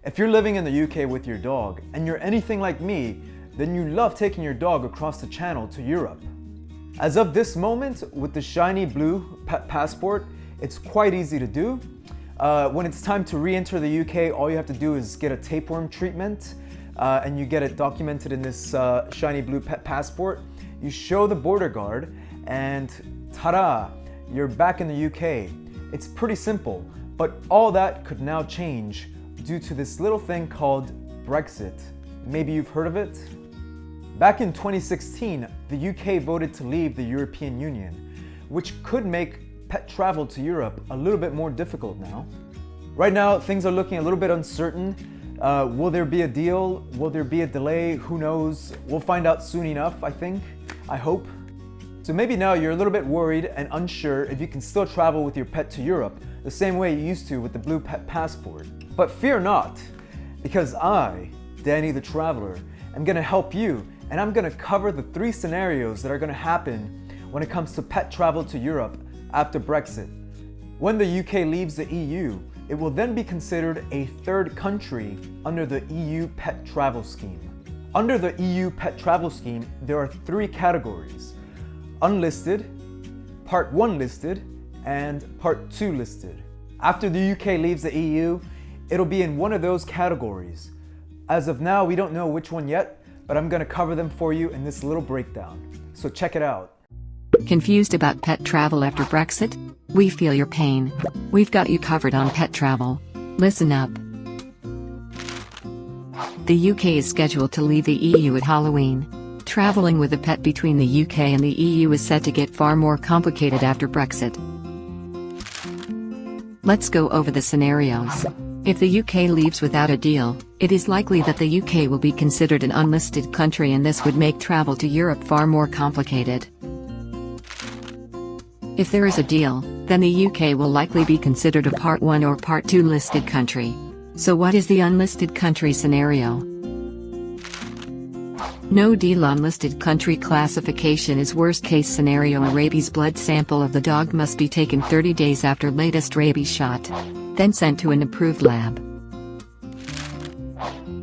If you're living in the UK with your dog and you're anything like me, then you love taking your dog across the channel to Europe. As of this moment, with the shiny blue pet passport, it's quite easy to do. When it's time to re-enter the UK, all you have to do is get a tapeworm treatment and you get it documented in this shiny blue pet passport. You show the border guard and ta-da, you're back in the UK. It's pretty simple, but all that could now change due to this little thing called Brexit. Maybe you've heard of it? Back in 2016, the UK voted to leave the European Union, which could make pet travel to Europe a little bit more difficult now. Right now, things are looking a little bit uncertain. Will there be a deal? Will there be a delay? Who knows? We'll find out soon enough, I think. I hope. So maybe now you're a little bit worried and unsure if you can still travel with your pet to Europe the same way you used to with the blue pet passport. But fear not, because I, Danny the Traveler, am gonna help you, and I'm gonna cover the 3 scenarios that are gonna happen when it comes to pet travel to Europe after Brexit. When the UK leaves the EU, it will then be considered a third country under the EU pet travel scheme. Under the EU pet travel scheme, there are 3 categories: unlisted, Part 1 listed, and Part 2 listed. After the UK leaves the EU, it'll be in one of those categories. As of now, we don't know which one yet, but I'm gonna cover them for you in this little breakdown. So check it out. Confused about pet travel after Brexit? We feel your pain. We've got you covered on pet travel. Listen up. The UK is scheduled to leave the EU at Halloween. Traveling with a pet between the UK and the EU is set to get far more complicated after Brexit. Let's go over the scenarios. If the UK leaves without a deal, it is likely that the UK will be considered an unlisted country, and this would make travel to Europe far more complicated. If there is a deal, then the UK will likely be considered a Part 1 or Part 2 listed country. So what is the unlisted country scenario? No deal. Unlisted country classification is worst case scenario. A rabies blood sample of the dog must be taken 30 days after latest rabies shot, then sent to an approved lab.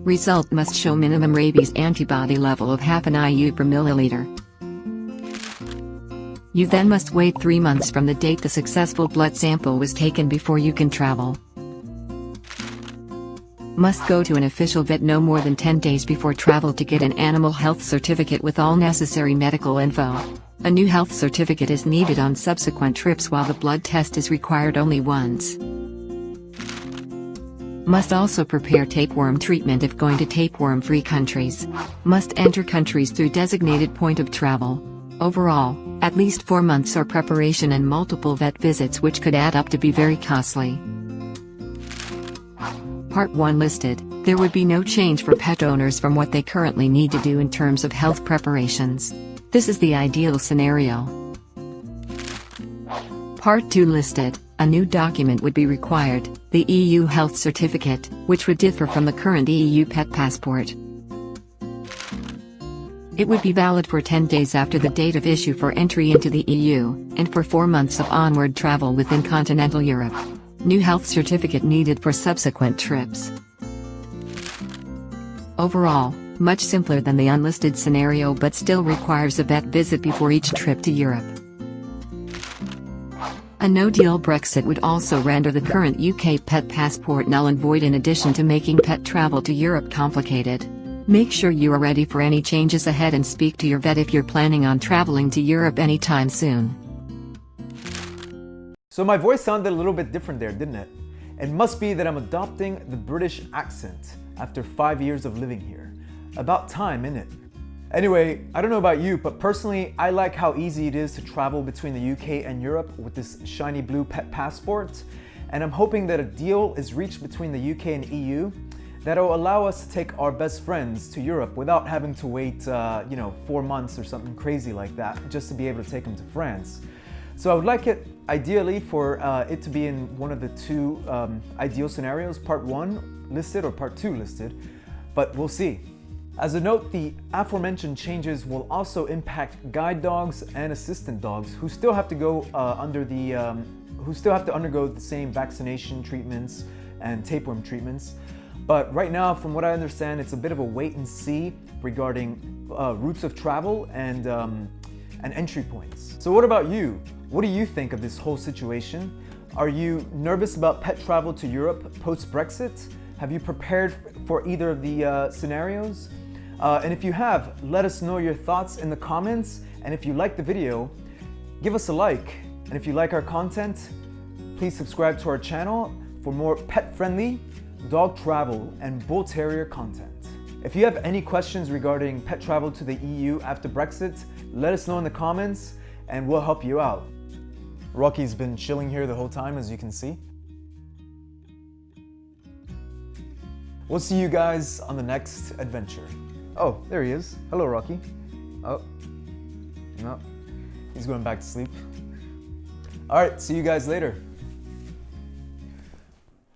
Result must show minimum rabies antibody level of half an IU per milliliter. You then must wait 3 months from the date the successful blood sample was taken before you can travel. Must go to an official vet no more than 10 days before travel to get an animal health certificate with all necessary medical info. A new health certificate is needed on subsequent trips, while the blood test is required only once. Must also prepare tapeworm treatment if going to tapeworm-free countries. Must enter countries through designated point of travel. Overall, at least 4 months of preparation and multiple vet visits, which could add up to be very costly. Part 1 listed, there would be no change for pet owners from what they currently need to do in terms of health preparations. This is the ideal scenario. Part 2 listed, a new document would be required, the EU health certificate, which would differ from the current EU pet passport. It would be valid for 10 days after the date of issue for entry into the EU, and for 4 months of onward travel within continental Europe. New health certificate needed for subsequent trips. Overall, much simpler than the unlisted scenario, but still requires a vet visit before each trip to Europe. A no-deal Brexit would also render the current UK pet passport null and void, in addition to making pet travel to Europe complicated. Make sure you are ready for any changes ahead and speak to your vet if you're planning on traveling to Europe anytime soon. So my voice sounded a little bit different there, didn't it? It must be that I'm adopting the British accent after 5 years of living here. About time, innit? Anyway, I don't know about you, but personally, I like how easy it is to travel between the UK and Europe with this shiny blue pet passport. And I'm hoping that a deal is reached between the UK and EU that'll allow us to take our best friends to Europe without having to wait, 4 months or something crazy like that just to be able to take them to France. So I would like it, ideally, for it to be in one of the 2 ideal scenarios, Part 1 listed or Part 2 listed, but we'll see. As a note, the aforementioned changes will also impact guide dogs and assistant dogs who still have to go undergo the same vaccination treatments and tapeworm treatments. But right now, from what I understand, it's a bit of a wait and see regarding routes of travel and entry points. So what about you? What do you think of this whole situation? Are you nervous about pet travel to Europe post-Brexit? Have you prepared for either of the scenarios? And if you have, let us know your thoughts in the comments. And if you like the video, give us a like. And if you like our content, please subscribe to our channel for more pet-friendly dog travel and bull terrier content. If you have any questions regarding pet travel to the EU after Brexit, let us know in the comments and we'll help you out. Rocky's been chilling here the whole time, as you can see. We'll see you guys on the next adventure. Oh, there he is. Hello, Rocky. Oh, no, he's going back to sleep. All right, see you guys later.